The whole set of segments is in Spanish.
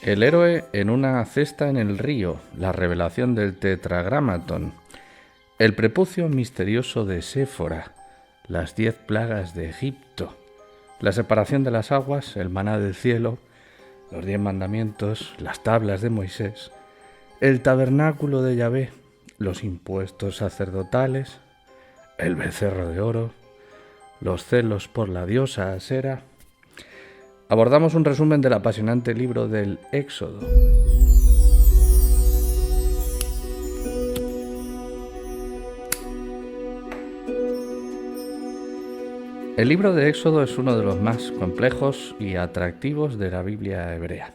El héroe en una cesta en el río, la revelación del tetragramatón, el prepucio misterioso de Séfora, las 10 plagas de Egipto, la separación de las aguas, el maná del cielo, los 10 mandamientos, las tablas de Moisés, el tabernáculo de Yahvé, los impuestos sacerdotales, el becerro de oro, los celos por la diosa Asera. Abordamos un resumen del apasionante libro del Éxodo. El libro de Éxodo es uno de los más complejos y atractivos de la Biblia hebrea,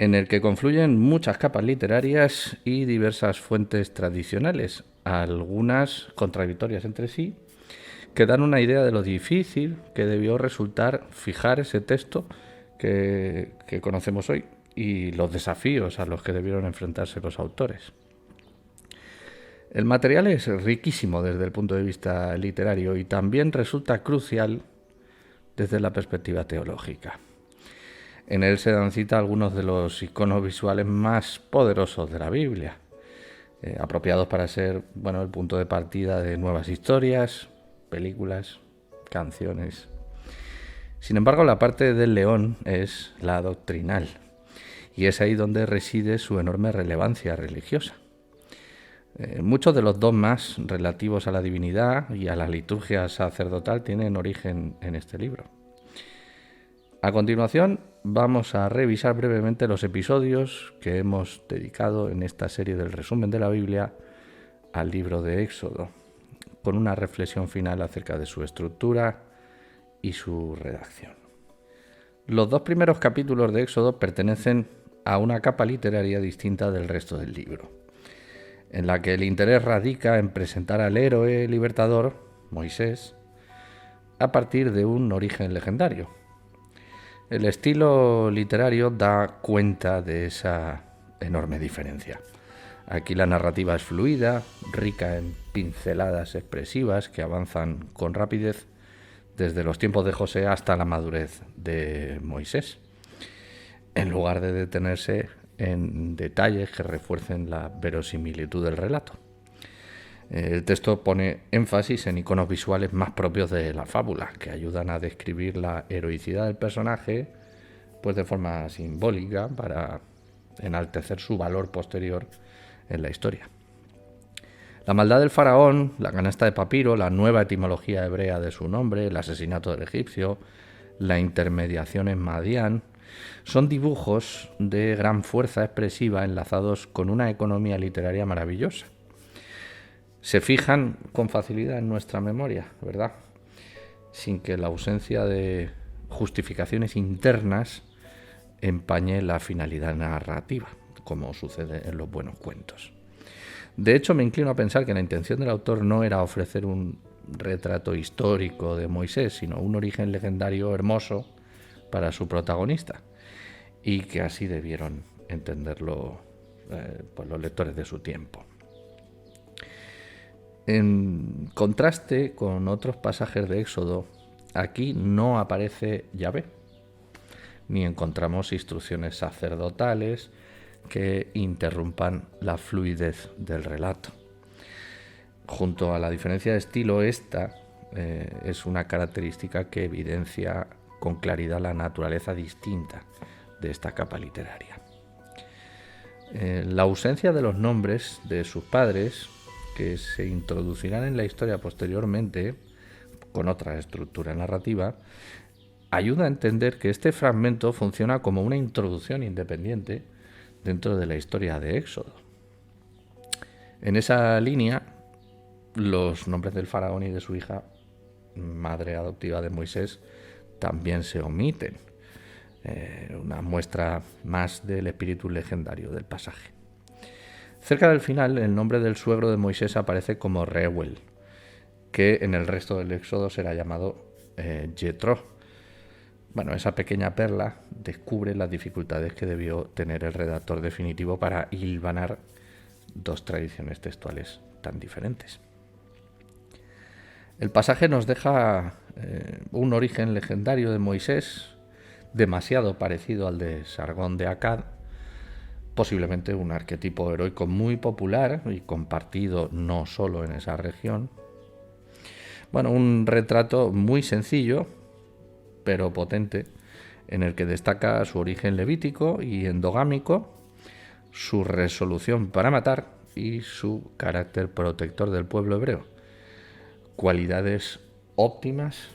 en el que confluyen muchas capas literarias y diversas fuentes tradicionales, algunas contradictorias entre sí, que dan una idea de lo difícil que debió resultar fijar ese texto que conocemos hoy y los desafíos a los que debieron enfrentarse los autores. El material es riquísimo desde el punto de vista literario y también resulta crucial desde la perspectiva teológica. En él se dan cita algunos de los iconos visuales más poderosos de la Biblia, apropiados para ser, el punto de partida de nuevas historias, películas, canciones. Sin embargo, la parte del león es la doctrinal, y es ahí donde reside su enorme relevancia religiosa. Muchos de los dogmas relativos a la divinidad y a la liturgia sacerdotal tienen origen en este libro. A continuación, vamos a revisar brevemente los episodios que hemos dedicado en esta serie del resumen de la Biblia al libro de Éxodo, con una reflexión final acerca de su estructura y su redacción. Los 2 primeros capítulos de Éxodo pertenecen a una capa literaria distinta del resto del libro, en la que el interés radica en presentar al héroe libertador, Moisés, a partir de un origen legendario. El estilo literario da cuenta de esa enorme diferencia. Aquí la narrativa es fluida, rica en pinceladas expresivas que avanzan con rapidez desde los tiempos de José hasta la madurez de Moisés, en lugar de detenerse en detalles que refuercen la verosimilitud del relato. El texto pone énfasis en iconos visuales más propios de la fábula, que ayudan a describir la heroicidad del personaje, pues de forma simbólica, para enaltecer su valor posterior en la historia. La maldad del faraón, la canasta de papiro, la nueva etimología hebrea de su nombre, el asesinato del egipcio, la intermediación en Madián, son dibujos de gran fuerza expresiva enlazados con una economía literaria maravillosa. Se fijan con facilidad en nuestra memoria, ¿verdad? Sin que la ausencia de justificaciones internas empañe la finalidad narrativa, como sucede en los buenos cuentos. De hecho, me inclino a pensar que la intención del autor no era ofrecer un retrato histórico de Moisés, sino un origen legendario hermoso para su protagonista, y que así debieron entenderlo los lectores de su tiempo. En contraste con otros pasajes de Éxodo, aquí no aparece Yahvé, ni encontramos instrucciones sacerdotales que interrumpan la fluidez del relato. Junto a la diferencia de estilo, esta es una característica que evidencia con claridad la naturaleza distinta de esta capa literaria. La ausencia de los nombres de sus padres, que se introducirán en la historia posteriormente con otra estructura narrativa, ayuda a entender que este fragmento funciona como una introducción independiente dentro de la historia de Éxodo. En esa línea, los nombres del faraón y de su hija, madre adoptiva de Moisés, también se omiten. Una muestra más del espíritu legendario del pasaje. Cerca del final, el nombre del suegro de Moisés aparece como Reuel, que en el resto del Éxodo será llamado Jetro. Esa pequeña perla descubre las dificultades que debió tener el redactor definitivo para hilvanar 2 tradiciones textuales tan diferentes. El pasaje nos deja un origen legendario de Moisés demasiado parecido al de Sargón de Akkad, posiblemente un arquetipo heroico muy popular y compartido no solo en esa región. Bueno, un retrato muy sencillo, pero potente, en el que destaca su origen levítico y endogámico, su resolución para matar y su carácter protector del pueblo hebreo. Cualidades óptimas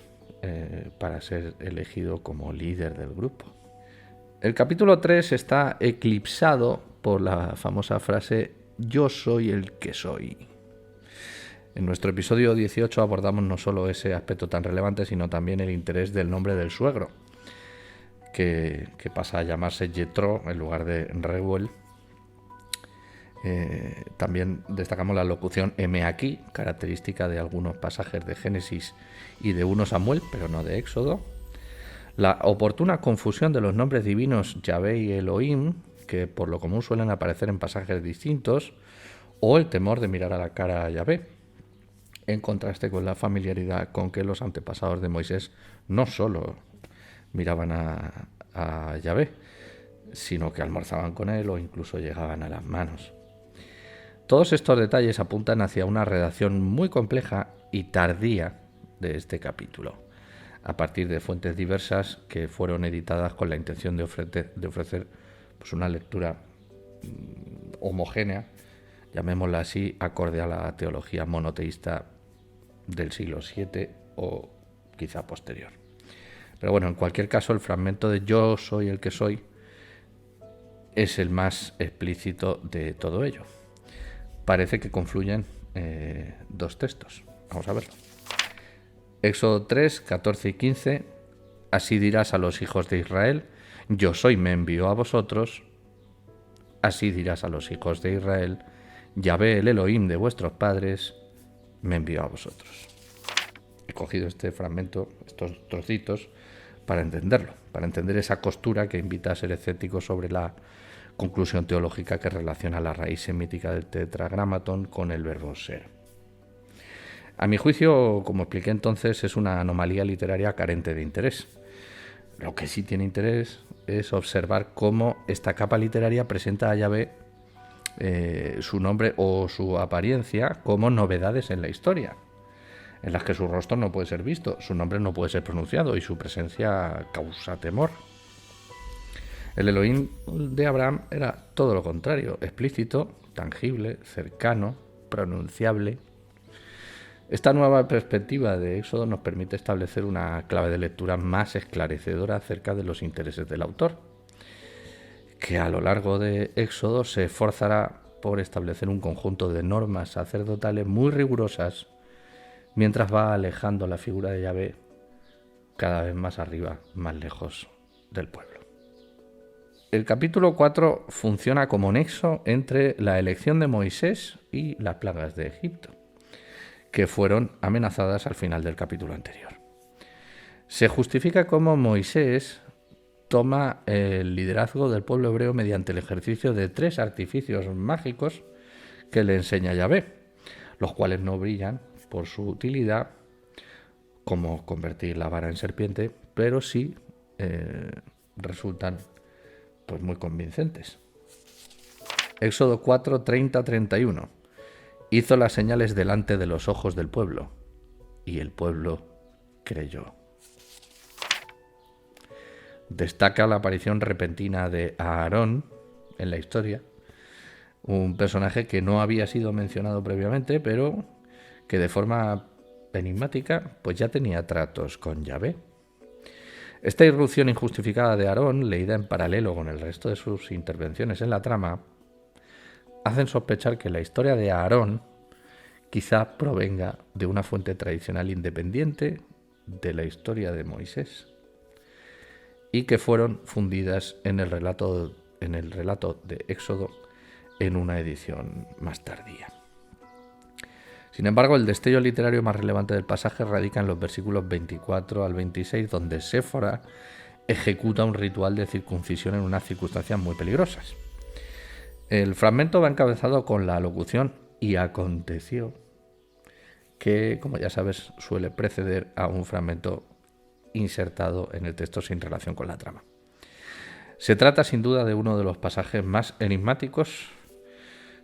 para ser elegido como líder del grupo. El capítulo 3 está eclipsado por la famosa frase "Yo soy el que soy". En nuestro episodio 18 abordamos no solo ese aspecto tan relevante, sino también el interés del nombre del suegro, que pasa a llamarse Yetro en lugar de Reuel. También destacamos la locución heme aquí, característica de algunos pasajes de Génesis y de 1 Samuel, pero no de Éxodo. La oportuna confusión de los nombres divinos Yahvé y Elohim, que por lo común suelen aparecer en pasajes distintos, o el temor de mirar a la cara a Yahvé, en contraste con la familiaridad con que los antepasados de Moisés no solo miraban a Yahvé, sino que almorzaban con él o incluso llegaban a las manos. Todos estos detalles apuntan hacia una redacción muy compleja y tardía de este capítulo, a partir de fuentes diversas que fueron editadas con la intención de ofrecer pues una lectura homogénea, llamémosla así, acorde a la teología monoteísta del siglo VII o quizá posterior. Pero bueno, en cualquier caso, el fragmento de "Yo soy el que soy" es el más explícito de todo ello. Parece que confluyen dos textos. Vamos a verlo. Éxodo 3, 14 y 15. Así dirás a los hijos de Israel: Yo soy, me envió a vosotros. Así dirás a los hijos de Israel: Yahvé, el Elohim de vuestros padres, me envió a vosotros. He cogido este fragmento, estos trocitos, para entenderlo, para entender esa costura que invita a ser escéptico sobre la conclusión teológica que relaciona la raíz semítica del tetragramatón con el verbo ser. A mi juicio, como expliqué entonces, es una anomalía literaria carente de interés. Lo que sí tiene interés es observar cómo esta capa literaria presenta a Yahvé, su nombre o su apariencia, como novedades en la historia, en las que su rostro no puede ser visto, su nombre no puede ser pronunciado y su presencia causa temor. El Elohim de Abraham era todo lo contrario, explícito, tangible, cercano, pronunciable. Esta nueva perspectiva de Éxodo nos permite establecer una clave de lectura más esclarecedora acerca de los intereses del autor, que a lo largo de Éxodo se esforzará por establecer un conjunto de normas sacerdotales muy rigurosas, mientras va alejando la figura de Yahvé cada vez más arriba, más lejos del pueblo. El capítulo 4 funciona como nexo entre la elección de Moisés y las plagas de Egipto, que fueron amenazadas al final del capítulo anterior. Se justifica cómo Moisés toma el liderazgo del pueblo hebreo mediante el ejercicio de 3 artificios mágicos que le enseña Yahvé, los cuales no brillan por su utilidad, como convertir la vara en serpiente, pero sí resultan pues muy convincentes. Éxodo 4, 30, 31. Hizo las señales delante de los ojos del pueblo, y el pueblo creyó. Destaca la aparición repentina de Aarón en la historia, un personaje que no había sido mencionado previamente, pero que de forma enigmática pues ya tenía tratos con Yahvé. Esta irrupción injustificada de Aarón, leída en paralelo con el resto de sus intervenciones en la trama, hacen sospechar que la historia de Aarón quizá provenga de una fuente tradicional independiente de la historia de Moisés y que fueron fundidas en el relato de Éxodo en una edición más tardía. Sin embargo, el destello literario más relevante del pasaje radica en los versículos 24 al 26, donde Séfora ejecuta un ritual de circuncisión en unas circunstancias muy peligrosas. El fragmento va encabezado con la locución "y aconteció", que, como ya sabes, suele preceder a un fragmento insertado en el texto sin relación con la trama. Se trata sin duda de uno de los pasajes más enigmáticos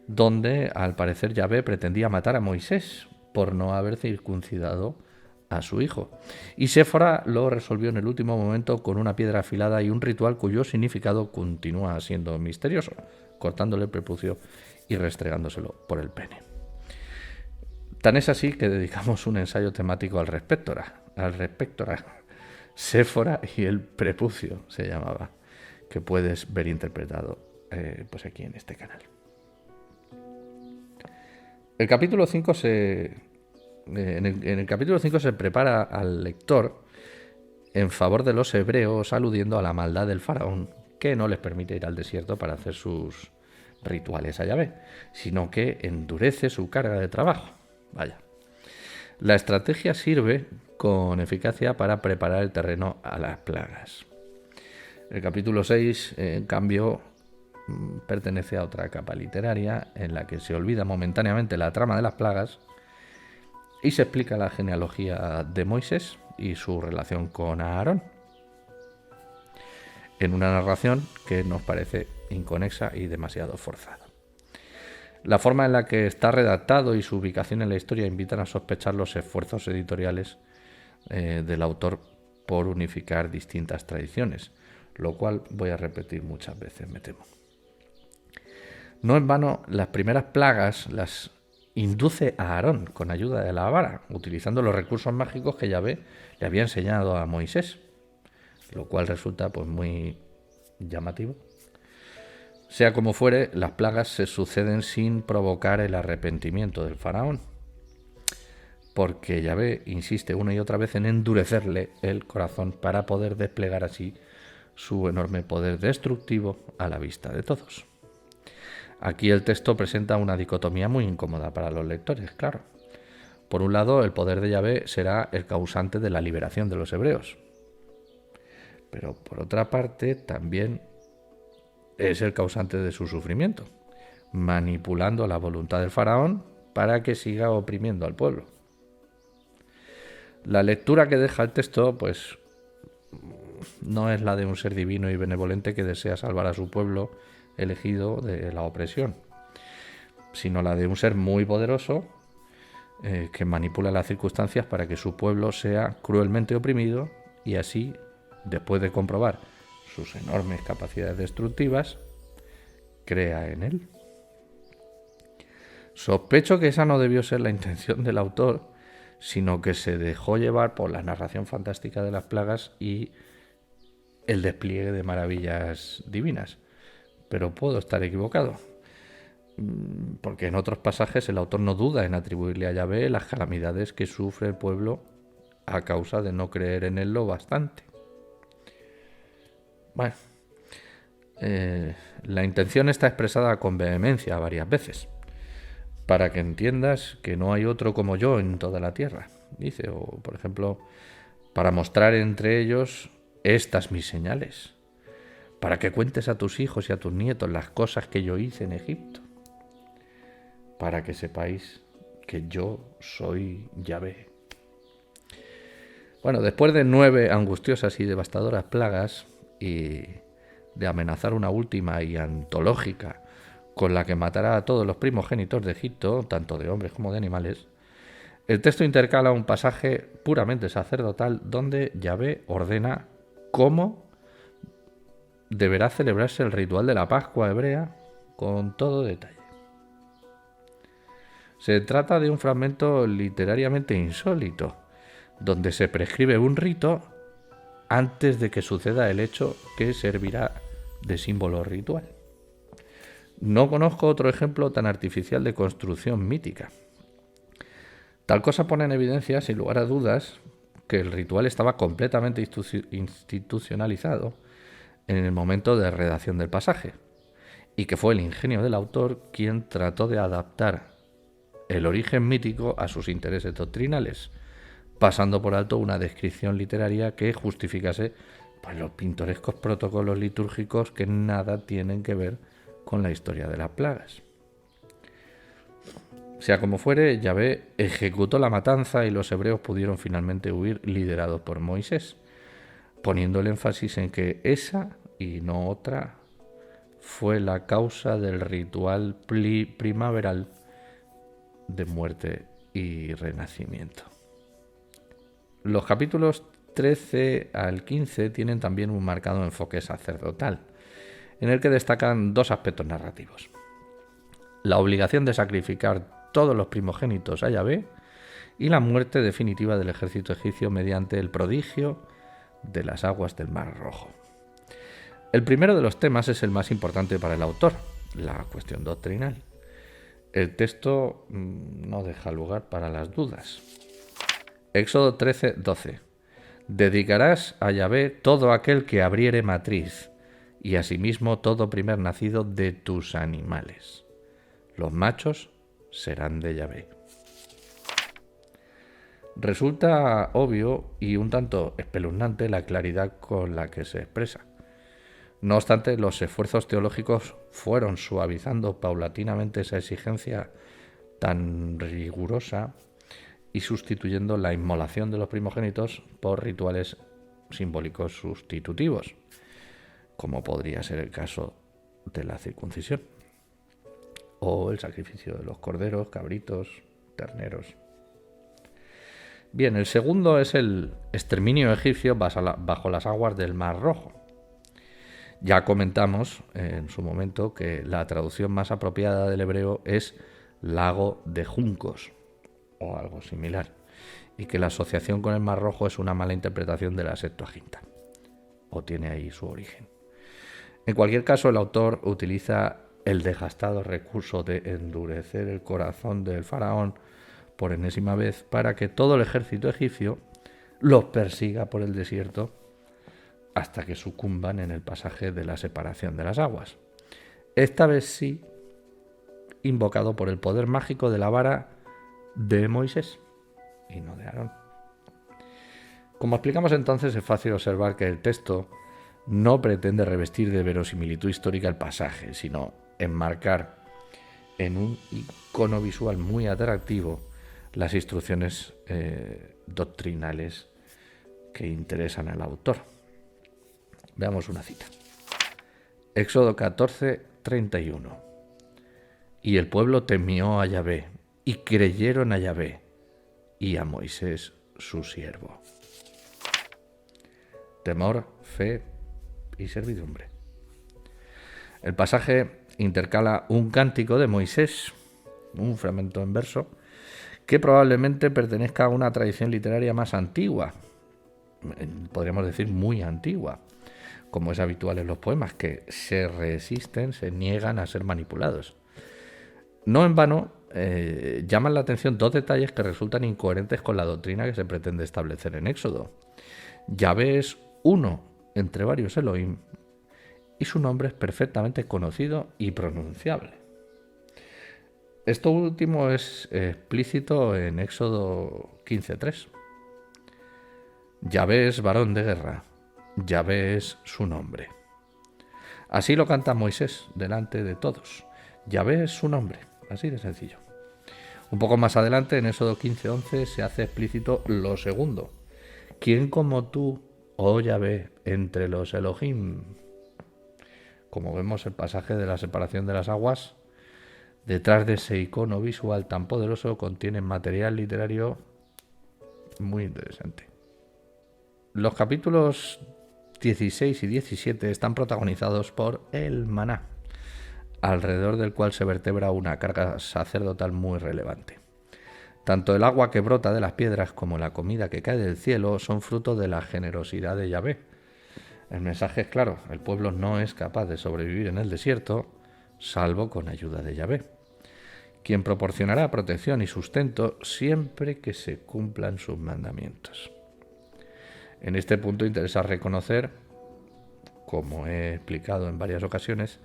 donde al parecer Yahvé pretendía matar a Moisés por no haber circuncidado a su hijo. Y Séfora lo resolvió en el último momento con una piedra afilada y un ritual cuyo significado continúa siendo misterioso, cortándole el prepucio y restregándoselo por el pene. Tan es así que dedicamos un ensayo temático al respecto. Séfora y el prepucio se llamaba, que puedes ver interpretado pues aquí en este canal. El capítulo 5 en el capítulo 5 se prepara al lector en favor de los hebreos, aludiendo a la maldad del faraón, que no les permite ir al desierto para hacer sus rituales a Yahvé, sino que endurece su carga de trabajo. Vaya. La estrategia sirve con eficacia para preparar el terreno a las plagas. El capítulo 6, en cambio, pertenece a otra capa literaria en la que se olvida momentáneamente la trama de las plagas y se explica la genealogía de Moisés y su relación con Aarón, en una narración que nos parece inconexa y demasiado forzada. La forma en la que está redactado y su ubicación en la historia invitan a sospechar los esfuerzos editoriales del autor por unificar distintas tradiciones, lo cual voy a repetir muchas veces, me temo. No en vano, las primeras plagas las induce a Aarón con ayuda de la vara, utilizando los recursos mágicos que Yahvé le había enseñado a Moisés, lo cual resulta pues muy llamativo. Sea como fuere, las plagas se suceden sin provocar el arrepentimiento del faraón, porque Yahvé insiste una y otra vez en endurecerle el corazón para poder desplegar así su enorme poder destructivo a la vista de todos. Aquí el texto presenta una dicotomía muy incómoda para los lectores, claro. Por un lado, el poder de Yahvé será el causante de la liberación de los hebreos. Pero por otra parte, también es el causante de su sufrimiento, manipulando la voluntad del faraón para que siga oprimiendo al pueblo. La lectura que deja el texto, pues, no es la de un ser divino y benevolente que desea salvar a su pueblo elegido de la opresión, sino la de un ser muy poderoso que manipula las circunstancias para que su pueblo sea cruelmente oprimido y así, después de comprobar sus enormes capacidades destructivas, crea en él. Sospecho que esa no debió ser la intención del autor, sino que se dejó llevar por la narración fantástica de las plagas y el despliegue de maravillas divinas. Pero puedo estar equivocado, porque en otros pasajes el autor no duda en atribuirle a Yahvé las calamidades que sufre el pueblo a causa de no creer en él lo bastante. Bueno, la intención está expresada con vehemencia varias veces, para que entiendas que no hay otro como yo en toda la tierra, dice, o por ejemplo, para mostrar entre ellos estas mis señales, para que cuentes a tus hijos y a tus nietos las cosas que yo hice en Egipto, para que sepáis que yo soy Yahvé. Bueno, después de 9 angustiosas y devastadoras plagas y de amenazar una última y antológica con la que matará a todos los primogénitos de Egipto, tanto de hombres como de animales, el texto intercala un pasaje puramente sacerdotal donde Yahvé ordena cómo deberá celebrarse el ritual de la Pascua hebrea con todo detalle. Se trata de un fragmento literariamente insólito, donde se prescribe un rito antes de que suceda el hecho que servirá de símbolo ritual. No conozco otro ejemplo tan artificial de construcción mítica. Tal cosa pone en evidencia, sin lugar a dudas, que el ritual estaba completamente institucionalizado en el momento de redacción del pasaje, y que fue el ingenio del autor quien trató de adaptar el origen mítico a sus intereses doctrinales, pasando por alto una descripción literaria que justificase pues, los pintorescos protocolos litúrgicos que nada tienen que ver con la historia de las plagas. Sea como fuere, Yahvé ejecutó la matanza y los hebreos pudieron finalmente huir liderados por Moisés, poniendo el énfasis en que esa y no otra fue la causa del ritual primaveral de muerte y renacimiento. Los capítulos 13 al 15 tienen también un marcado enfoque sacerdotal, en el que destacan dos aspectos narrativos: la obligación de sacrificar todos los primogénitos a Yahvé y la muerte definitiva del ejército egipcio mediante el prodigio de las aguas del Mar Rojo. El primero de los temas es el más importante para el autor, la cuestión doctrinal. El texto no deja lugar para las dudas. Éxodo 13:12. Dedicarás a Yahvé todo aquel que abriere matriz, y asimismo todo primer nacido de tus animales. Los machos serán de Yahvé. Resulta obvio y un tanto espeluznante la claridad con la que se expresa. No obstante, los esfuerzos teológicos fueron suavizando paulatinamente esa exigencia tan rigurosa y sustituyendo la inmolación de los primogénitos por rituales simbólicos sustitutivos, como podría ser el caso de la circuncisión o el sacrificio de los corderos, cabritos, terneros. Bien, el segundo es el exterminio egipcio bajo las aguas del Mar Rojo. Ya comentamos en su momento que la traducción más apropiada del hebreo es lago de juncos o algo similar, y que la asociación con el Mar Rojo es una mala interpretación de la Septuaginta, o tiene ahí su origen. En cualquier caso, el autor utiliza el desgastado recurso de endurecer el corazón del faraón por enésima vez para que todo el ejército egipcio los persiga por el desierto hasta que sucumban en el pasaje de la separación de las aguas. Esta vez sí, invocado por el poder mágico de la vara de Moisés y no de Aarón. Como explicamos entonces, es fácil observar que el texto no pretende revestir de verosimilitud histórica el pasaje, sino enmarcar en un icono visual muy atractivo las instrucciones doctrinales que interesan al autor. Veamos una cita. Éxodo 14:31. Y el pueblo temió a Yahvé, y creyeron a Yahvé, y a Moisés su siervo. Temor, fe y servidumbre. El pasaje intercala un cántico de Moisés, un fragmento en verso, que probablemente pertenezca a una tradición literaria más antigua, podríamos decir muy antigua, como es habitual en los poemas, que se resisten, se niegan a ser manipulados. No en vano, llaman la atención dos detalles que resultan incoherentes con la doctrina que se pretende establecer en Éxodo. Yahvé es uno entre varios Elohim, y su nombre es perfectamente conocido y pronunciable. Esto último es explícito en Éxodo 15:3. Yahvé es varón de guerra, Yahvé es su nombre. Así lo canta Moisés delante de todos. Yahvé es su nombre, así de sencillo. Un poco más adelante, en Éxodo 15:11, se hace explícito lo segundo. ¿Quién como tú, oh Yahvé, entre los Elohim? Como vemos, el pasaje de la separación de las aguas, detrás de ese icono visual tan poderoso, contiene material literario muy interesante. Los capítulos 16 y 17 están protagonizados por el maná, alrededor del cual se vertebra una carga sacerdotal muy relevante. Tanto el agua que brota de las piedras como la comida que cae del cielo son fruto de la generosidad de Yahvé. El mensaje es claro: el pueblo no es capaz de sobrevivir en el desierto salvo con ayuda de Yahvé, quien proporcionará protección y sustento siempre que se cumplan sus mandamientos. En este punto interesa reconocer, como he explicado en varias ocasiones,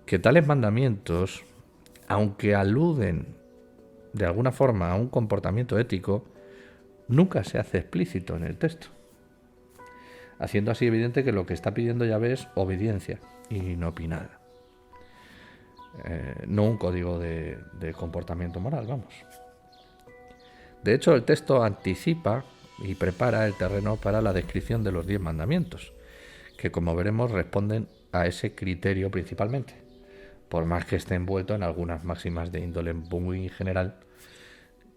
que tales mandamientos, aunque aluden de alguna forma a un comportamiento ético, nunca se hace explícito en el texto, haciendo así evidente que lo que está pidiendo Yahvé es obediencia inopinada. No un código de comportamiento moral, vamos. De hecho, el texto anticipa y prepara el terreno para la descripción de los 10 mandamientos, que como veremos responden a ese criterio principalmente, por más que esté envuelto en algunas máximas de índole muy general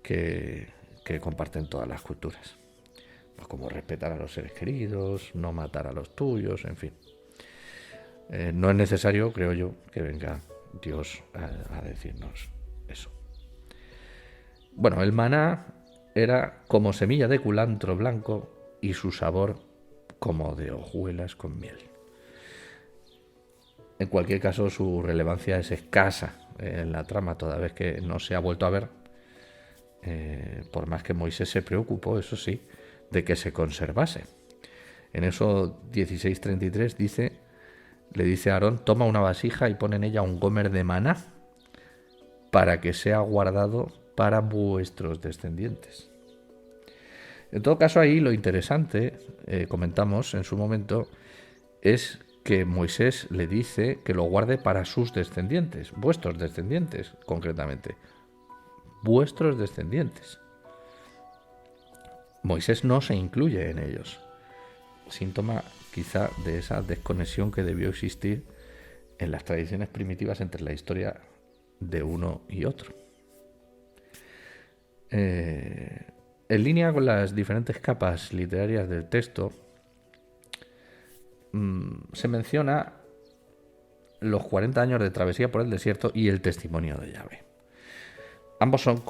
que comparten todas las culturas, pues como respetar a los seres queridos, no matar a los tuyos, en fin. No es necesario, creo yo, que venga Dios a decirnos eso. Bueno, el maná era como semilla de culantro blanco y su sabor como de hojuelas con miel. En cualquier caso, su relevancia es escasa en la trama, toda vez que no se ha vuelto a ver, por más que Moisés se preocupó, eso sí, de que se conservase. En eso 16:33 le dice a Aarón: toma una vasija y pon en ella un gomer de maná para que sea guardado para vuestros descendientes. En todo caso, ahí lo interesante, comentamos en su momento, es que Moisés le dice que lo guarde para sus descendientes, vuestros descendientes, concretamente. Vuestros descendientes. Moisés no se incluye en ellos. Síntoma quizá de esa desconexión que debió existir en las tradiciones primitivas entre la historia de uno y otro. En línea con las diferentes capas literarias del texto, se menciona los 40 años de travesía por el desierto y el testimonio de Yahvé. Ambos son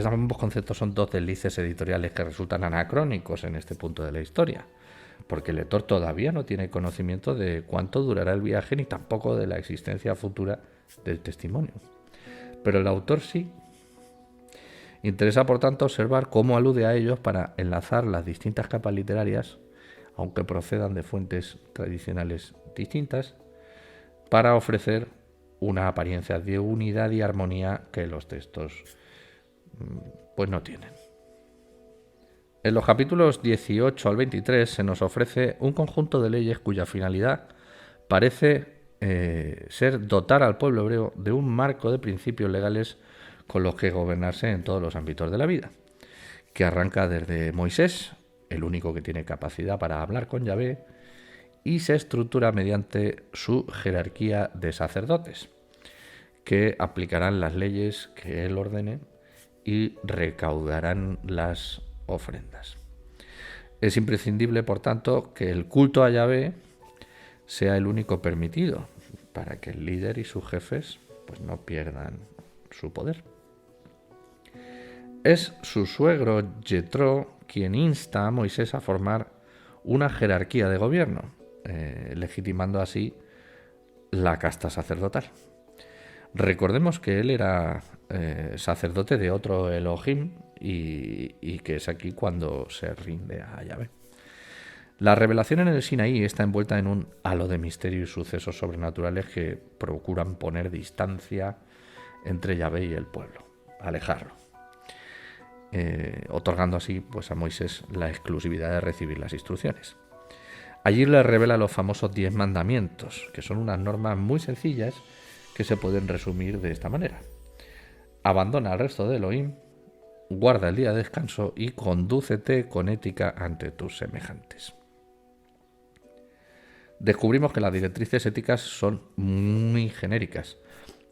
ambos conceptos son dos deslices editoriales que resultan anacrónicos en este punto de la historia, porque el lector todavía no tiene conocimiento de cuánto durará el viaje ni tampoco de la existencia futura del testimonio. Pero el autor sí. Interesa, por tanto, observar cómo alude a ellos para enlazar las distintas capas literarias, aunque procedan de fuentes tradicionales distintas, para ofrecer una apariencia de unidad y armonía que los textos pues no tienen. En los capítulos 18 al 23 se nos ofrece un conjunto de leyes cuya finalidad parece ser dotar al pueblo hebreo de un marco de principios legales con los que gobernarse en todos los ámbitos de la vida, que arranca desde Moisés, el único que tiene capacidad para hablar con Yahvé, y se estructura mediante su jerarquía de sacerdotes, que aplicarán las leyes que él ordene y recaudarán las ofrendas. Es imprescindible, por tanto, que el culto a Yahvé sea el único permitido, para que el líder y sus jefes pues no pierdan su poder. Es su suegro Yetro quien insta a Moisés a formar una jerarquía de gobierno, legitimando así la casta sacerdotal. Recordemos que él era sacerdote de otro Elohim y que es aquí cuando se rinde a Yahvé. La revelación en el Sinaí está envuelta en un halo de misterio y sucesos sobrenaturales que procuran poner distancia entre Yahvé y el pueblo, alejarlo, otorgando así pues a Moisés la exclusividad de recibir las instrucciones. Allí le revela los famosos 10 mandamientos, que son unas normas muy sencillas que se pueden resumir de esta manera: abandona al resto de Elohim, guarda el día de descanso y condúcete con ética ante tus semejantes. Descubrimos que las directrices éticas son muy genéricas.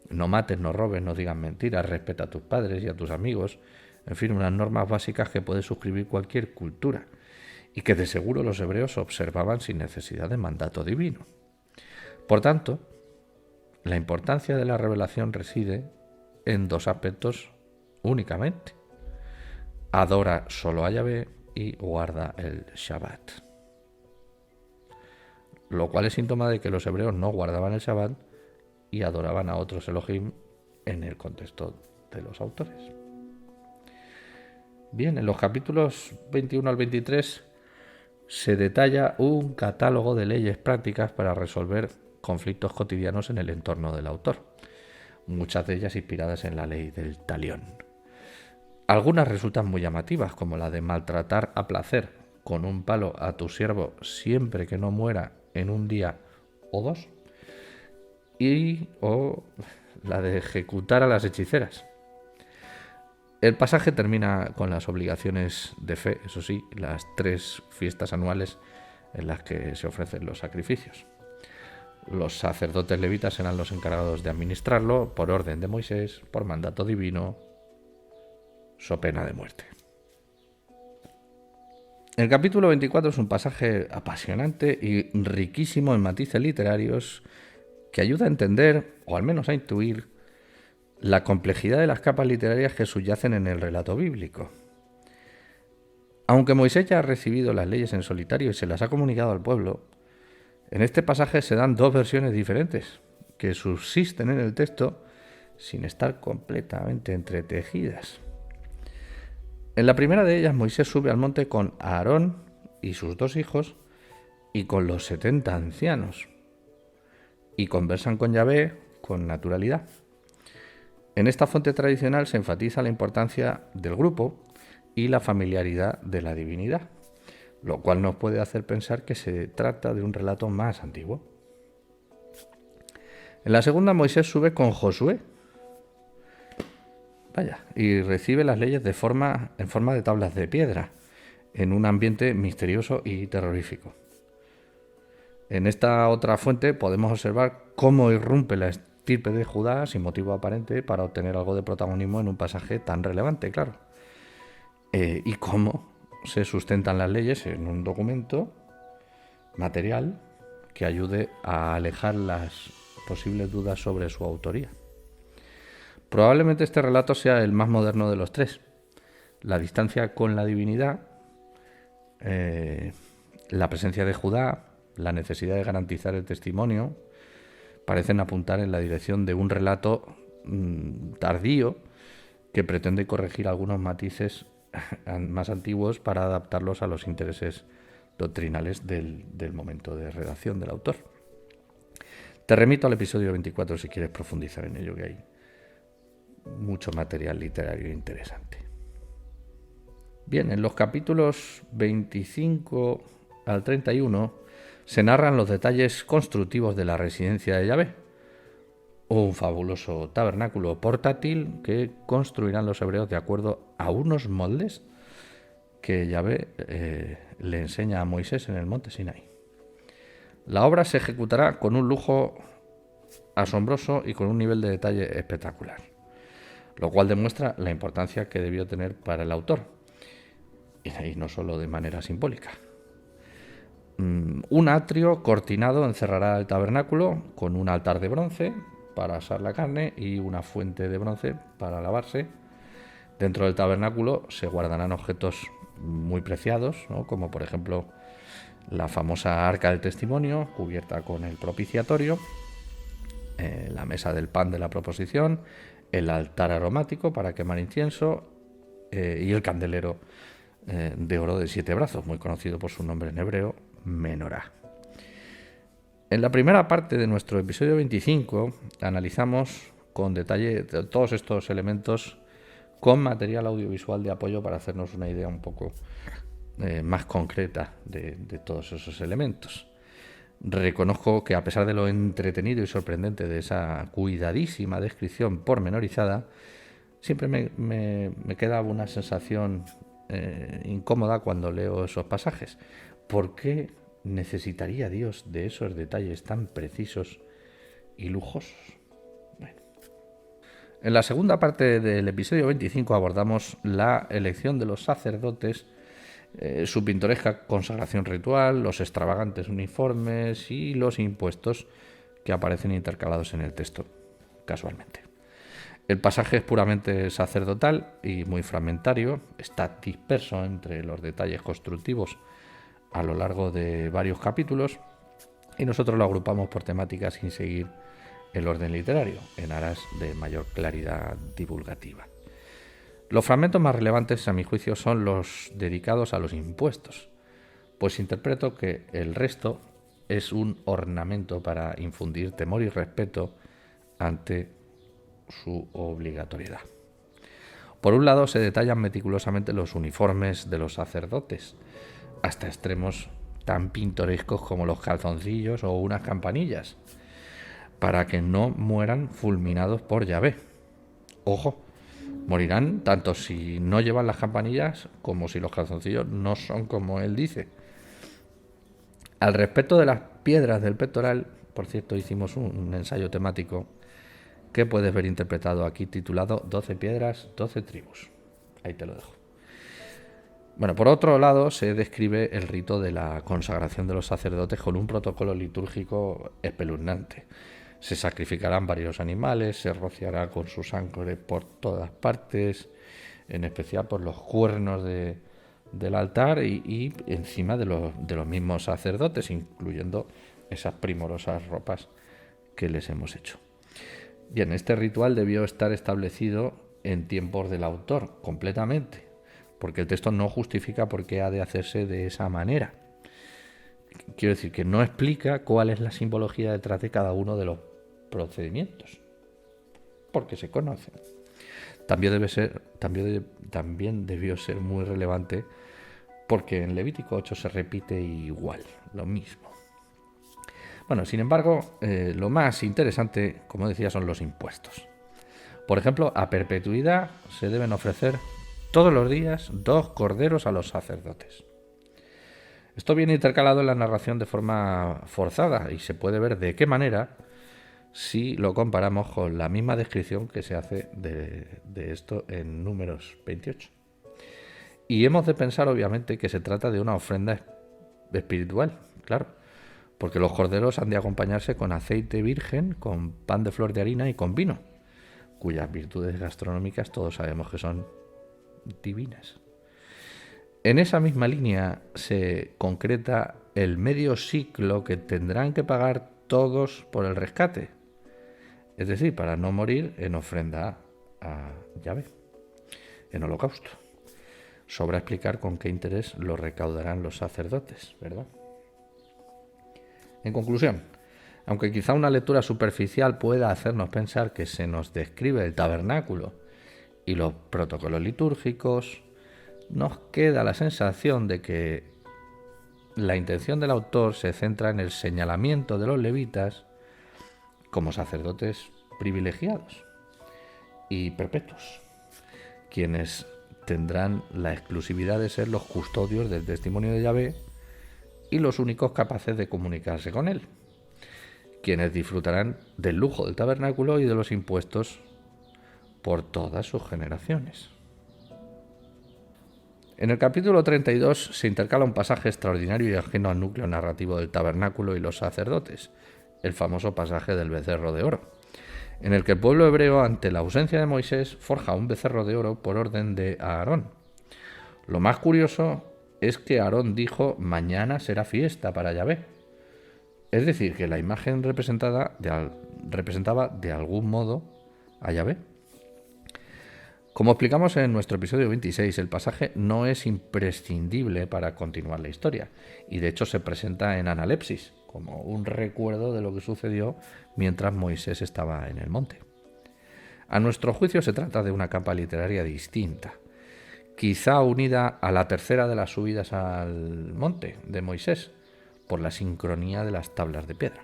No mates, no robes, no digas mentiras, respeta a tus padres y a tus amigos. En fin, unas normas básicas que puede suscribir cualquier cultura y que de seguro los hebreos observaban sin necesidad de mandato divino. Por tanto, la importancia de la revelación reside en dos aspectos únicamente: adora solo a Yahvé y guarda el Shabbat. Lo cual es síntoma de que los hebreos no guardaban el Shabbat y adoraban a otros Elohim en el contexto de los autores. Bien, en los capítulos 21 al 23 se detalla un catálogo de leyes prácticas para resolver conflictos cotidianos en el entorno del autor, muchas de ellas inspiradas en la ley del talión. Algunas resultan muy llamativas, como la de maltratar a placer con un palo a tu siervo siempre que no muera en un día o dos, o la de ejecutar a las hechiceras. El pasaje termina con las obligaciones de fe, eso sí, las 3 fiestas anuales en las que se ofrecen los sacrificios. Los sacerdotes levitas serán los encargados de administrarlo por orden de Moisés, por mandato divino, so pena de muerte. El capítulo 24 es un pasaje apasionante y riquísimo en matices literarios que ayuda a entender, o al menos a intuir, la complejidad de las capas literarias que subyacen en el relato bíblico. Aunque Moisés ya ha recibido las leyes en solitario y se las ha comunicado al pueblo, en este pasaje se dan 2 versiones diferentes que subsisten en el texto sin estar completamente entretejidas. En la primera de ellas, Moisés sube al monte con Aarón y sus 2 hijos y con los 70 ancianos, y conversan con Yahvé con naturalidad. En esta fuente tradicional se enfatiza la importancia del grupo y la familiaridad de la divinidad, lo cual nos puede hacer pensar que se trata de un relato más antiguo. En la segunda, Moisés sube con Josué, y recibe las leyes en forma de tablas de piedra, en un ambiente misterioso y terrorífico. En esta otra fuente podemos observar cómo irrumpe la estirpe de Judá sin motivo aparente para obtener algo de protagonismo en un pasaje tan relevante, claro. Y cómo se sustentan las leyes en un documento material que ayude a alejar las posibles dudas sobre su autoría. Probablemente este relato sea el más moderno de los 3. La distancia con la divinidad, la presencia de Judá, la necesidad de garantizar el testimonio, parecen apuntar en la dirección de un relato tardío que pretende corregir algunos matices más antiguos para adaptarlos a los intereses doctrinales del momento de redacción del autor. Te remito al episodio 24 si quieres profundizar en ello, que hay mucho material literario interesante. Bien, en los capítulos 25 al 31 se narran los detalles constructivos de la residencia de Yahvé, un fabuloso tabernáculo portátil que construirán los hebreos de acuerdo a unos moldes que Yahvé le enseña a Moisés en el monte Sinaí. La obra se ejecutará con un lujo asombroso y con un nivel de detalle espectacular, lo cual demuestra la importancia que debió tener para el autor, y no solo de manera simbólica. Un atrio cortinado encerrará el tabernáculo con un altar de bronce para asar la carne y una fuente de bronce para lavarse. Dentro del tabernáculo se guardarán objetos muy preciados, ¿no?, como por ejemplo la famosa arca del testimonio cubierta con el propiciatorio, la mesa del pan de la proposición, el altar aromático para quemar incienso y el candelero de oro de 7 brazos, muy conocido por su nombre en hebreo, Menorá. En la primera parte de nuestro episodio 25 analizamos con detalle todos estos elementos con material audiovisual de apoyo para hacernos una idea un poco más concreta de todos esos elementos. Reconozco que a pesar de lo entretenido y sorprendente de esa cuidadísima descripción pormenorizada, siempre me queda una sensación incómoda cuando leo esos pasajes. ¿Por qué necesitaría Dios de esos detalles tan precisos y lujosos? Bueno. En la segunda parte del episodio 25 abordamos la elección de los sacerdotes, su pintoresca consagración ritual, los extravagantes uniformes y los impuestos que aparecen intercalados en el texto, casualmente. El pasaje es puramente sacerdotal y muy fragmentario, está disperso entre los detalles constructivos a lo largo de varios capítulos y nosotros lo agrupamos por temáticas sin seguir el orden literario, en aras de mayor claridad divulgativa. Los fragmentos más relevantes, a mi juicio, son los dedicados a los impuestos, pues interpreto que el resto es un ornamento para infundir temor y respeto ante su obligatoriedad. Por un lado, se detallan meticulosamente los uniformes de los sacerdotes, hasta extremos tan pintorescos como los calzoncillos o unas campanillas, para que no mueran fulminados por Yahvé. Ojo, Morirán tanto si no llevan las campanillas como si los calzoncillos no son como él dice. Al respecto de las piedras del pectoral, por cierto, hicimos un ensayo temático que puedes ver interpretado aquí titulado 12 piedras, 12 tribus. Ahí te lo dejo. Bueno, por otro lado, se describe el rito de la consagración de los sacerdotes con un protocolo litúrgico espeluznante. Se sacrificarán varios animales, se rociará con su sangre por todas partes, en especial por los cuernos del altar y encima de los mismos sacerdotes, incluyendo esas primorosas ropas que les hemos hecho. Bien, este ritual debió estar establecido en tiempos del autor, completamente, porque el texto no justifica por qué ha de hacerse de esa manera. Quiero decir que no explica cuál es la simbología detrás de cada uno de los procedimientos, porque se conocen. También debió ser muy relevante porque en Levítico 8 se repite igual, lo mismo. Bueno, sin embargo, lo más interesante, como decía, son los impuestos. Por ejemplo, a perpetuidad se deben ofrecer todos los días 2 corderos a los sacerdotes. Esto viene intercalado en la narración de forma forzada y se puede ver de qué manera si lo comparamos con la misma descripción que se hace de esto en Números 28. Y hemos de pensar, obviamente, que se trata de una ofrenda espiritual, claro, porque los corderos han de acompañarse con aceite virgen, con pan de flor de harina y con vino, cuyas virtudes gastronómicas todos sabemos que son divinas. En esa misma línea se concreta el medio ciclo que tendrán que pagar todos por el rescate, es decir, para no morir en ofrenda a Yahvé, en holocausto. Sobra explicar con qué interés lo recaudarán los sacerdotes, ¿verdad? En conclusión, aunque quizá una lectura superficial pueda hacernos pensar que se nos describe el tabernáculo y los protocolos litúrgicos, nos queda la sensación de que la intención del autor se centra en el señalamiento de los levitas como sacerdotes privilegiados y perpetuos, quienes tendrán la exclusividad de ser los custodios del testimonio de Yahvé y los únicos capaces de comunicarse con él, quienes disfrutarán del lujo del tabernáculo y de los impuestos por todas sus generaciones. En el capítulo 32 se intercala un pasaje extraordinario y ajeno al núcleo narrativo del tabernáculo y los sacerdotes, el famoso pasaje del becerro de oro, en el que el pueblo hebreo, ante la ausencia de Moisés, forja un becerro de oro por orden de Aarón. Lo más curioso es que Aarón dijo: mañana será fiesta para Yahvé. Es decir, que la imagen representaba de algún modo a Yahvé. Como explicamos en nuestro episodio 26, el pasaje no es imprescindible para continuar la historia, y de hecho se presenta en analepsis, como un recuerdo de lo que sucedió mientras Moisés estaba en el monte. A nuestro juicio se trata de una capa literaria distinta, quizá unida a la tercera de las subidas al monte de Moisés, por la sincronía de las tablas de piedra.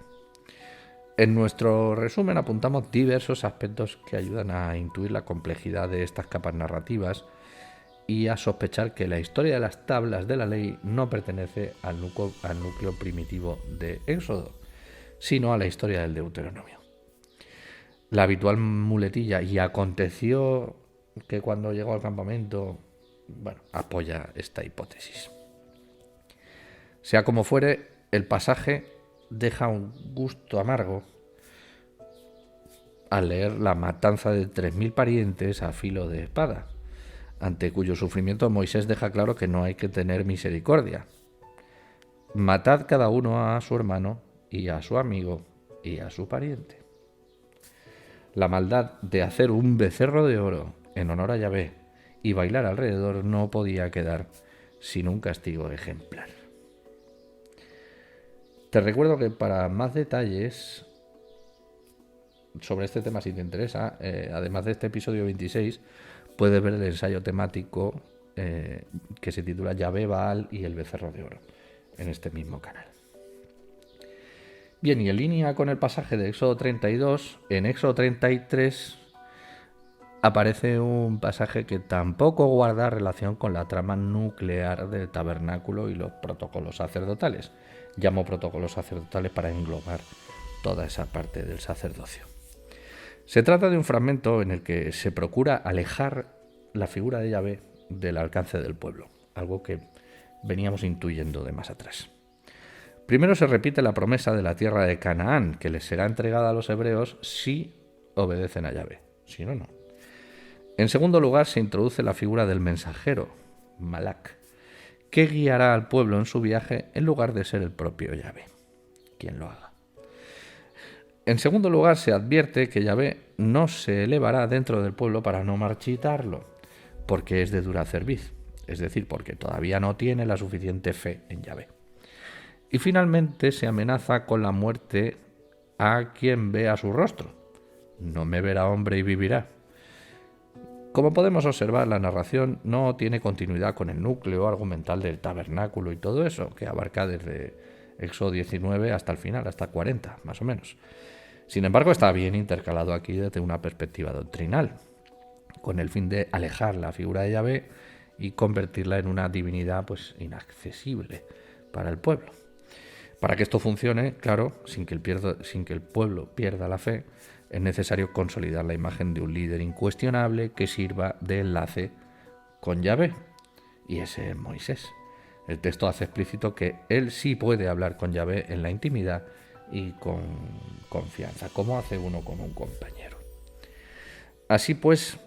En nuestro resumen apuntamos diversos aspectos que ayudan a intuir la complejidad de estas capas narrativas y a sospechar que la historia de las tablas de la ley no pertenece al núcleo primitivo de Éxodo, sino a la historia del Deuteronomio. La habitual muletilla "y aconteció que cuando llegó al campamento", apoya esta hipótesis. Sea como fuere, el pasaje deja un gusto amargo al leer la matanza de 3.000 parientes a filo de espada, ante cuyo sufrimiento Moisés deja claro que no hay que tener misericordia. Matad cada uno a su hermano y a su amigo y a su pariente. La maldad de hacer un becerro de oro en honor a Yahvé y bailar alrededor no podía quedar sin un castigo ejemplar. Te recuerdo que para más detalles sobre este tema, si te interesa, además de este episodio 26, puedes ver el ensayo temático que se titula Yahvé, Baal y el becerro de oro en este mismo canal. Bien, y en línea con el pasaje de Éxodo 32, en Éxodo 33 aparece un pasaje que tampoco guarda relación con la trama nuclear del tabernáculo y los protocolos sacerdotales. Llamo protocolos sacerdotales para englobar toda esa parte del sacerdocio. Se trata de un fragmento en el que se procura alejar la figura de Yahvé del alcance del pueblo, algo que veníamos intuyendo de más atrás. Primero se repite la promesa de la tierra de Canaán, que les será entregada a los hebreos si obedecen a Yahvé, si no, no. En segundo lugar, se introduce la figura del mensajero, Malak, que guiará al pueblo en su viaje en lugar de ser el propio Yahvé quien lo haga. En segundo lugar, se advierte que Yahvé no se elevará dentro del pueblo para no marchitarlo, porque es de dura cerviz, es decir, porque todavía no tiene la suficiente fe en Yahvé. Y finalmente se amenaza con la muerte a quien vea su rostro. No me verá hombre y vivirá. Como podemos observar, la narración no tiene continuidad con el núcleo argumental del tabernáculo y todo eso, que abarca desde Éxodo 19 hasta el final, hasta 40, más o menos. Sin embargo, está bien intercalado aquí desde una perspectiva doctrinal, con el fin de alejar la figura de Yahvé y convertirla en una divinidad pues inaccesible para el pueblo. Para que esto funcione, claro, sin que el pueblo pierda la fe, es necesario consolidar la imagen de un líder incuestionable que sirva de enlace con Yahvé, y ese es Moisés. El texto hace explícito que él sí puede hablar con Yahvé en la intimidad y con confianza, como hace uno con un compañero. Así pues,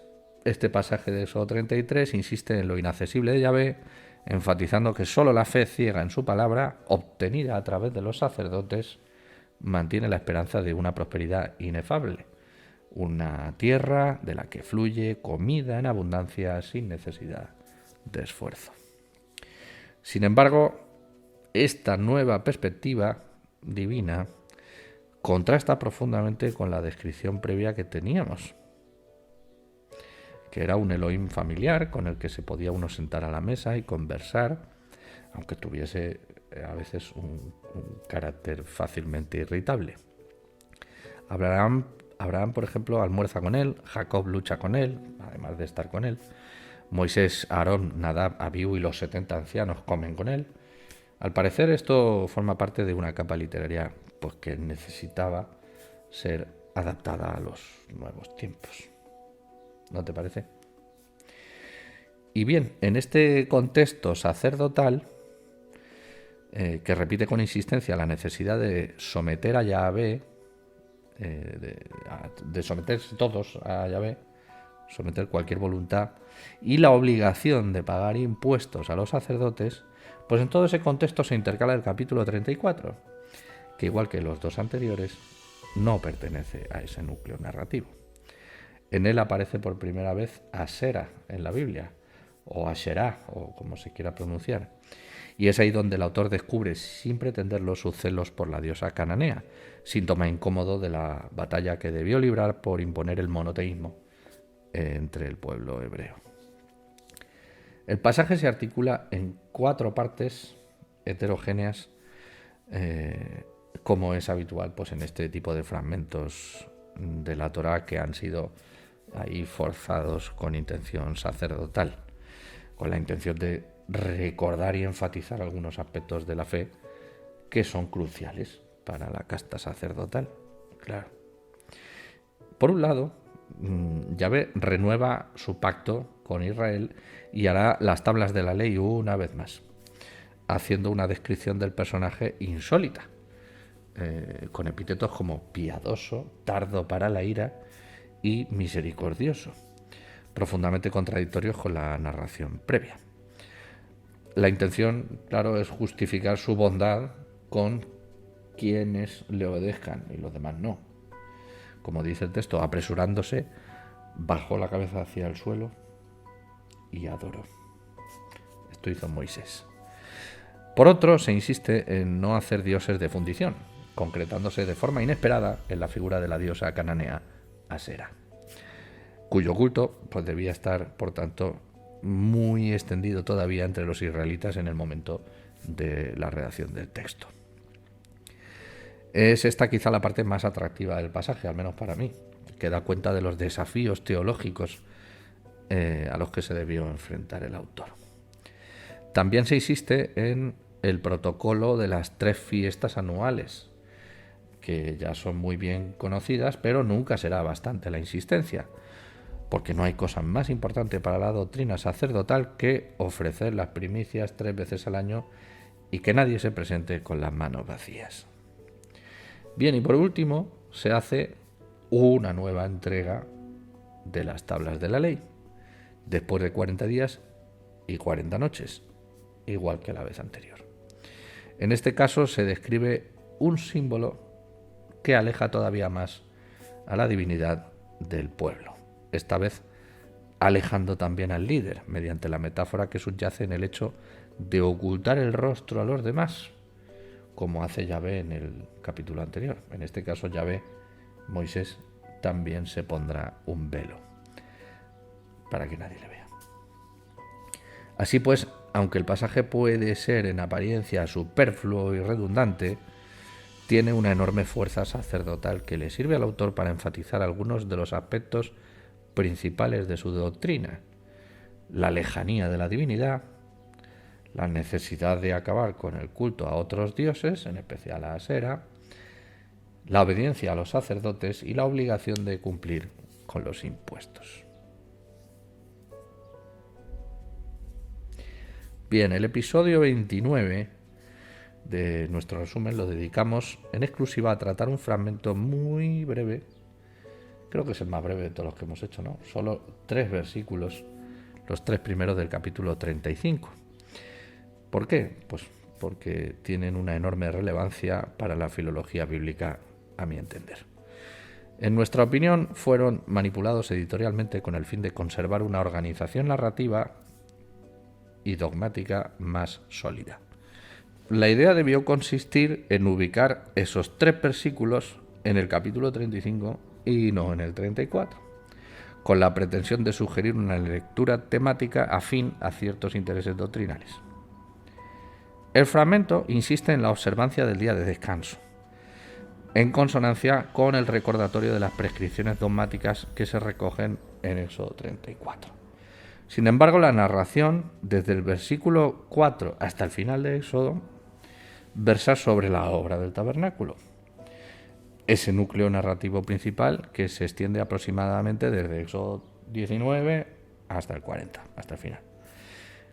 este pasaje de Éxodo 33 insiste en lo inaccesible de Yahvé, enfatizando que solo la fe ciega en su palabra, obtenida a través de los sacerdotes, mantiene la esperanza de una prosperidad inefable, una tierra de la que fluye comida en abundancia sin necesidad de esfuerzo. Sin embargo, esta nueva perspectiva divina contrasta profundamente con la descripción previa que teníamos, que era un Elohim familiar con el que se podía uno sentar a la mesa y conversar, aunque tuviese a veces un carácter fácilmente irritable. Abraham, por ejemplo, almuerza con él, Jacob lucha con él, además de estar con él, Moisés, Aarón, Nadab, Abiú y los 70 ancianos comen con él. Al parecer esto forma parte de una capa literaria pues, que necesitaba ser adaptada a los nuevos tiempos. ¿No te parece? Y bien, en este contexto sacerdotal, que repite con insistencia la necesidad de someter a Yahvé, de someterse todos a Yahvé, someter cualquier voluntad, y la obligación de pagar impuestos a los sacerdotes, pues en todo ese contexto se intercala el capítulo 34, que igual que los dos anteriores, no pertenece a ese núcleo narrativo. En él aparece por primera vez Asera en la Biblia, o Asherá, o como se quiera pronunciar. Y es ahí donde el autor descubre, sin pretenderlo, sus celos por la diosa cananea, síntoma incómodo de la batalla que debió librar por imponer el monoteísmo entre el pueblo hebreo. El pasaje se articula en 4 partes heterogéneas, como es habitual pues, en este tipo de fragmentos de la Torá que han sido ahí forzados con intención sacerdotal, con la intención de recordar y enfatizar algunos aspectos de la fe que son cruciales para la casta sacerdotal. Claro. Por un lado, Yahvé renueva su pacto con Israel y hará las tablas de la ley una vez más, haciendo una descripción del personaje insólita, con epítetos como piadoso, tardo para la ira y misericordioso, profundamente contradictorios con la narración previa. La intención, claro, es justificar su bondad con quienes le obedezcan y los demás no. Como dice el texto, apresurándose, bajó la cabeza hacia el suelo y adoró. Esto hizo Moisés. Por otro, se insiste en no hacer dioses de fundición, concretándose de forma inesperada en la figura de la diosa cananea Asera, cuyo culto pues, debía estar, por tanto, muy extendido todavía entre los israelitas en el momento de la redacción del texto. Es esta quizá la parte más atractiva del pasaje, al menos para mí, que da cuenta de los desafíos teológicos a los que se debió enfrentar el autor. También se insiste en el protocolo de las 3 fiestas anuales, que ya son muy bien conocidas, pero nunca será bastante la insistencia, porque no hay cosa más importante para la doctrina sacerdotal que ofrecer las primicias 3 veces al año y que nadie se presente con las manos vacías. Bien, y por último, se hace una nueva entrega de las tablas de la ley, después de 40 días y 40 noches, igual que la vez anterior. En este caso se describe un símbolo que aleja todavía más a la divinidad del pueblo, esta vez alejando también al líder, mediante la metáfora que subyace en el hecho de ocultar el rostro a los demás, como hace Yahvé en el capítulo anterior. En este caso Yahvé, Moisés, también se pondrá un velo para que nadie le vea. Así pues, aunque el pasaje puede ser en apariencia superfluo y redundante, tiene una enorme fuerza sacerdotal que le sirve al autor para enfatizar algunos de los aspectos principales de su doctrina: la lejanía de la divinidad, la necesidad de acabar con el culto a otros dioses, en especial a Asera, la obediencia a los sacerdotes y la obligación de cumplir con los impuestos. Bien, el episodio 29 de nuestro resumen lo dedicamos en exclusiva a tratar un fragmento muy breve, creo que es el más breve de todos los que hemos hecho, ¿no? Solo 3 versículos, los 3 primeros del capítulo 35. ¿Por qué? Pues porque tienen una enorme relevancia para la filología bíblica, a mi entender. En nuestra opinión, fueron manipulados editorialmente con el fin de conservar una organización narrativa y dogmática más sólida. La idea debió consistir en ubicar esos 3 versículos en el capítulo 35 y no en el 34, con la pretensión de sugerir una lectura temática afín a ciertos intereses doctrinales. El fragmento insiste en la observancia del día de descanso, en consonancia con el recordatorio de las prescripciones dogmáticas que se recogen en Éxodo 34. Sin embargo, la narración, desde el versículo 4 hasta el final de Éxodo, versa sobre la obra del tabernáculo, ese núcleo narrativo principal que se extiende aproximadamente desde Éxodo 19 hasta el 40, hasta el final.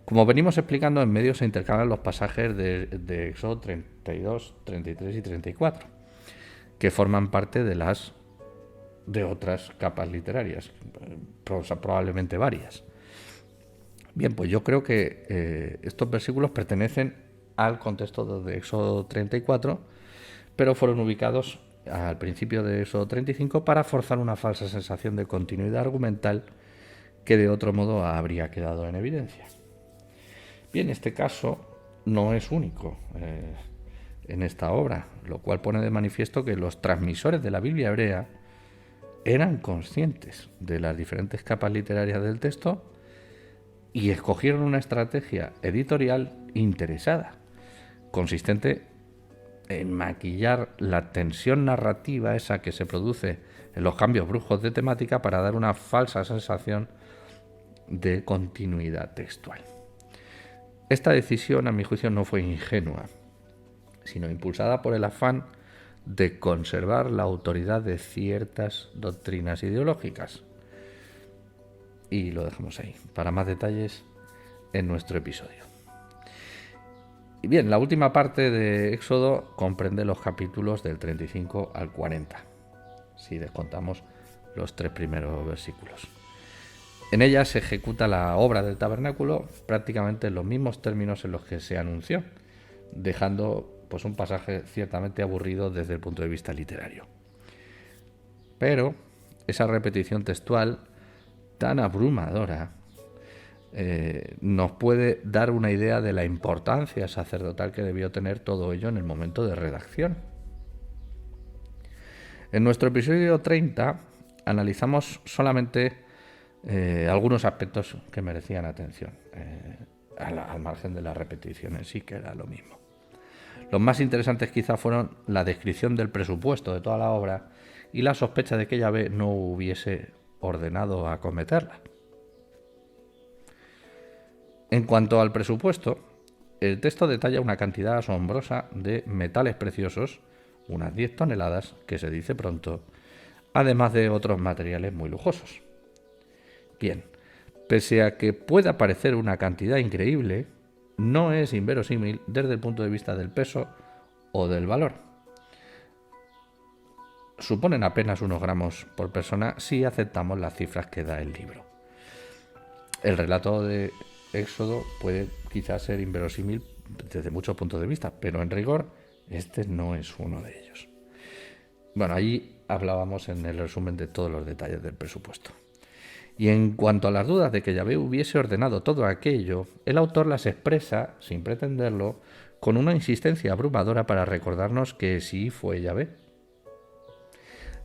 Como venimos explicando, en medio se intercalan los pasajes de Éxodo 32, 33 y 34, que forman parte de otras capas literarias, probablemente varias. Bien, pues yo creo que estos versículos pertenecen al contexto de Éxodo 34, pero fueron ubicados al principio de Éxodo 35 para forzar una falsa sensación de continuidad argumental que de otro modo habría quedado en evidencia. Bien, este caso no es único en esta obra, lo cual pone de manifiesto que los transmisores de la Biblia hebrea eran conscientes de las diferentes capas literarias del texto y escogieron una estrategia editorial interesada, consistente en maquillar la tensión narrativa esa que se produce en los cambios bruscos de temática para dar una falsa sensación de continuidad textual. Esta decisión, a mi juicio, no fue ingenua, sino impulsada por el afán de conservar la autoridad de ciertas doctrinas ideológicas. Y lo dejamos ahí, para más detalles en nuestro episodio. Y bien, la última parte de Éxodo comprende los capítulos del 35 al 40, si descontamos los 3 primeros versículos. En ella se ejecuta la obra del tabernáculo prácticamente en los mismos términos en los que se anunció, dejando pues un pasaje ciertamente aburrido desde el punto de vista literario. Pero esa repetición textual tan abrumadora nos puede dar una idea de la importancia sacerdotal que debió tener todo ello en el momento de redacción. En nuestro episodio 30 analizamos solamente algunos aspectos que merecían atención, al margen de la repetición en sí, que era lo mismo. Los más interesantes quizá fueron la descripción del presupuesto de toda la obra, y la sospecha de que Yahvé no hubiese ordenado acometerla. En cuanto al presupuesto, el texto detalla una cantidad asombrosa de metales preciosos, unas 10 toneladas, que se dice pronto, además de otros materiales muy lujosos. Bien, pese a que pueda parecer una cantidad increíble, no es inverosímil desde el punto de vista del peso o del valor. Suponen apenas unos gramos por persona si aceptamos las cifras que da el libro. El relato de Éxodo puede quizás ser inverosímil desde muchos puntos de vista, pero en rigor este no es uno de ellos. Bueno, allí hablábamos en el resumen de todos los detalles del presupuesto. Y en cuanto a las dudas de que Yahvé hubiese ordenado todo aquello, el autor las expresa, sin pretenderlo, con una insistencia abrumadora para recordarnos que sí fue Yahvé.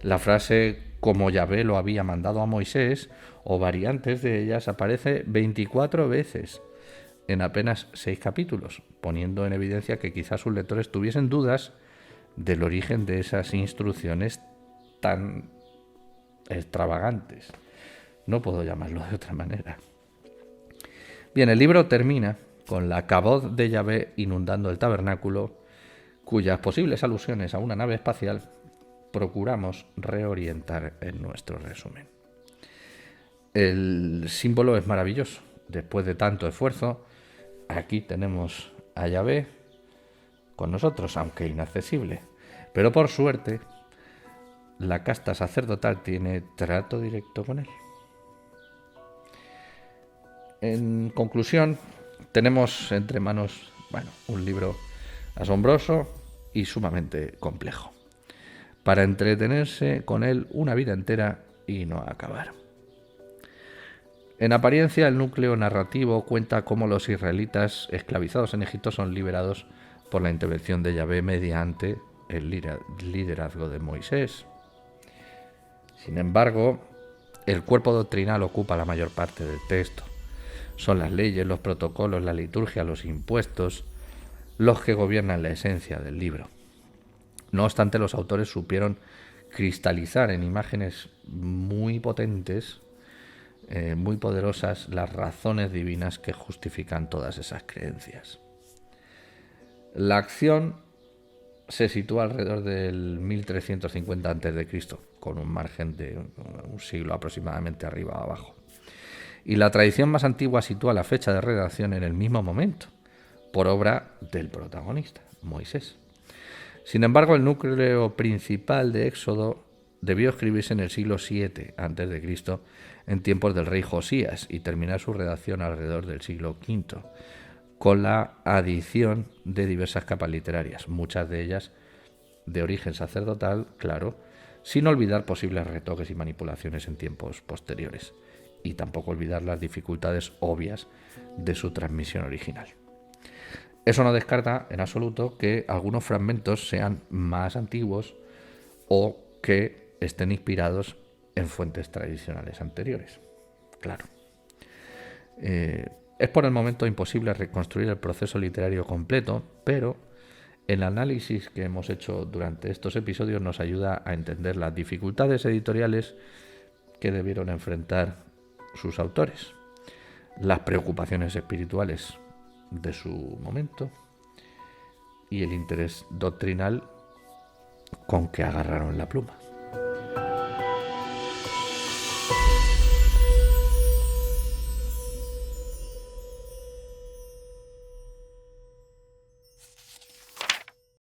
La frase como Yahvé lo había mandado a Moisés, o variantes de ellas, aparece 24 veces en apenas 6 capítulos, poniendo en evidencia que quizás sus lectores tuviesen dudas del origen de esas instrucciones tan extravagantes. No puedo llamarlo de otra manera. Bien, el libro termina con la caboz de Yahvé inundando el tabernáculo, cuyas posibles alusiones a una nave espacial procuramos reorientar en nuestro resumen. El símbolo es maravilloso. Después de tanto esfuerzo, aquí tenemos a Yahvé con nosotros, aunque inaccesible. Pero por suerte, la casta sacerdotal tiene trato directo con él. En conclusión, tenemos entre manos, un libro asombroso y sumamente complejo, para entretenerse con él una vida entera y no acabar. En apariencia, el núcleo narrativo cuenta cómo los israelitas esclavizados en Egipto son liberados por la intervención de Yahvé mediante el liderazgo de Moisés. Sin embargo, el cuerpo doctrinal ocupa la mayor parte del texto. Son las leyes, los protocolos, la liturgia, los impuestos, los que gobiernan la esencia del libro. No obstante, los autores supieron cristalizar en imágenes muy potentes, muy poderosas, las razones divinas que justifican todas esas creencias. La acción se sitúa alrededor del 1350 a.C., con un margen de un siglo aproximadamente arriba o abajo. Y la tradición más antigua sitúa la fecha de redacción en el mismo momento, por obra del protagonista, Moisés. Sin embargo, el núcleo principal de Éxodo debió escribirse en el siglo VII a.C., en tiempos del rey Josías, y terminar su redacción alrededor del siglo V, con la adición de diversas capas literarias, muchas de ellas de origen sacerdotal, claro, sin olvidar posibles retoques y manipulaciones en tiempos posteriores, y tampoco olvidar las dificultades obvias de su transmisión original. Eso no descarta en absoluto que algunos fragmentos sean más antiguos o que estén inspirados en fuentes tradicionales anteriores. Claro. Es por el momento imposible reconstruir el proceso literario completo, pero el análisis que hemos hecho durante estos episodios nos ayuda a entender las dificultades editoriales que debieron enfrentar sus autores, las preocupaciones espirituales de su momento y el interés doctrinal con que agarraron la pluma.